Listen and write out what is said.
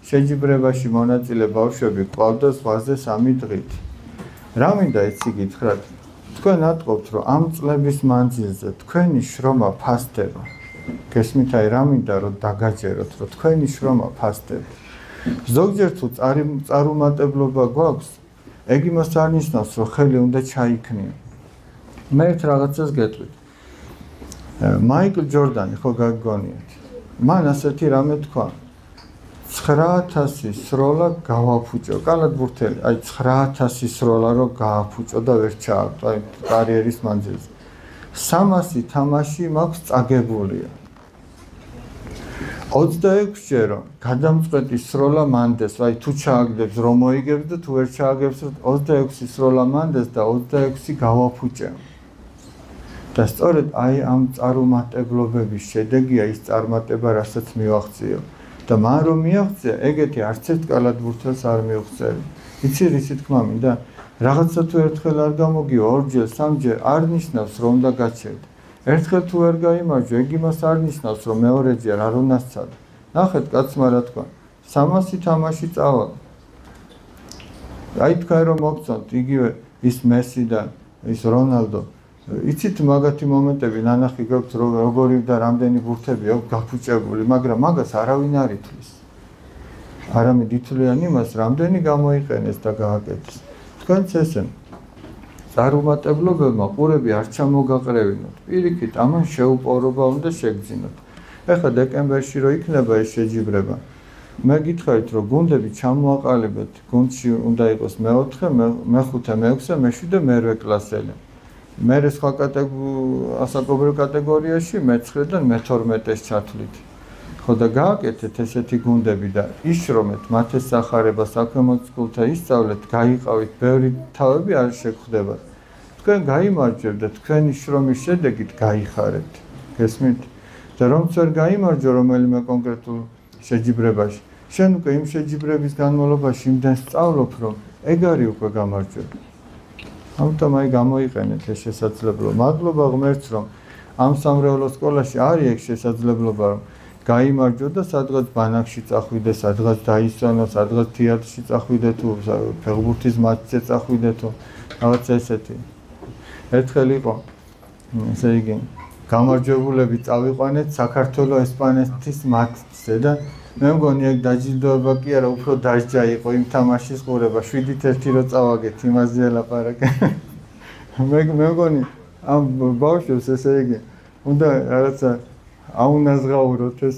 შეჯიბრებაში მონაწილე ბავშვები ყავდა ზღვაზე 3 დღით. რა მინდა იცი გითხრათ? თქვენ ატყობთ, რომ ამ წლების მანძილზე თქვენი შრომა ფასდება. გესმით, აი რა მინდა რომ დაგაჯეროთ, რომ თქვენი შრომა ფასდება. ზოგჯერ თუ წარუმატებლობა გვაქვს, ეგ იმას არ ნიშნავს, რომ ხელი უნდა ჩაიქნიო. მე ერთ რაღაცას გეტყვით. მაიკლ ჯორდანი ხო გაგგონიათ? მან ასეთი რამე თქვა. 9000 სროლა გავაფუჭო, კალად ბურთელი, აი 9000 სროლა რო გააფუჭო და ვერ ჩააგდო, აი კარიერის მანძილზე. 300 თამაში მაქვს წაგებულია. 26-ჯერ გადამწყვეტი სროლა მანდეს, აი თუ ჩააგდებს რომ მოიგებს და თუ ვერ ჩააგებს 26 სროლა მანდეს და 26 გავაფუჭე. და სწორედ აი ამ წარუმატებლობების შედეგია ის წარმატება, რასაც მივაღწიო. და მან რომ მიაღწია, ეგეთი არც ერთ კალათბურთელს არ მიუღწევი. იცი რისი თქმა მინდა? რაღაცა თუ ერთხელ არ გამოგიო, ორჯერ, სამჯერ არ ნიშნავს რომ უნდა გაჩერდე. ერთხელ თუ ვერ გაიმარჯვე, ეგ იმას არ ნიშნავს რომ მეორეჯერ არ უნდა სცადო. ნახეთ კაცმა რა თქვა. 300 თამაში წავალ. აი თქვენ რომ მოგწონთ იგივე ის მესი და ის რონალდო. იცით მაგათი მომენტები ნანახი გაქვთ როგორი და რამდენი ბურთები აქვს გაფუჭებული, მაგრამ მაგას არავინ არ ითვლის. არამედ ითვლიან იმას, რამდენი გამოიყენეს და გააკეთეს. თქვენც ესე წარუმატებლობებმა ყურები არ ჩამოგაყრევინოთ. პირიქით, ამან შეუპოვრობა უნდა შეგძინოთ. ეხლა დეკემბერში რო იქნება ეს შეჯიბრება. მე გითხარით, რომ გუნდები ჩამოაყალიბეთ, გუნდში უნდა იყოს მე-4, მე-5, მე-6, მე-7 და მე-8 კლასელი. მე სხვა ასაკობრივ კატეგორიაში მე-9 და მე-12-ეს ჩათვლით. ხო და გააკეთეთ ესეთი გუნდები და იშრომეთ მათ ეს სახარება საქმემოწყვილთა ისწავლეთ, გაიყავით, ბევრი თავები არ შეგხვდება. თქვენ გაიმარჯვებთ და თქვენი შრომის შედეგით გაიხარეთ. გესმით? და რომც ვერ გაიმარჯვო რომელიმე კონკრეტულ შეჯიბრებაში, შენ უკვე იმ შეჯიბრების განმავლობაში იმდენ სწავლობ, რომ ეგ არის უკვე გამარჯვება. ამიტომ აი გამოიყენეთ ეს შესაძლებლობა. მადლობა ღმერთს, რომ ამ სამრევლო სკოლაში არის ეგ შესაძლებლობა, რომ გაიმარჯვო და სადღაც ბანაკში წახვიდე, სადღაც დაისვენო, სადღაც თეატრში წახვიდე თუ ფეხბურთის მატჩზე წახვიდე თუ რაღაც ესეთი. ერთხელ იყო, ესე იგი, გამარჯვებულები წავიყვანეთ საქართველოს ესპანეთის მატჩზე და მე მგონი ეგ დაჯილდოება კი არა, უფრო დასჯა იყო იმ თამაშის ყურება, 7-1 რო წავაგეთ, იმაზე ელაპარაკე. მე მგონი ამ ბავშვებს ესე იგი უნდა რაღაცა აუნაზღაუროთ ეს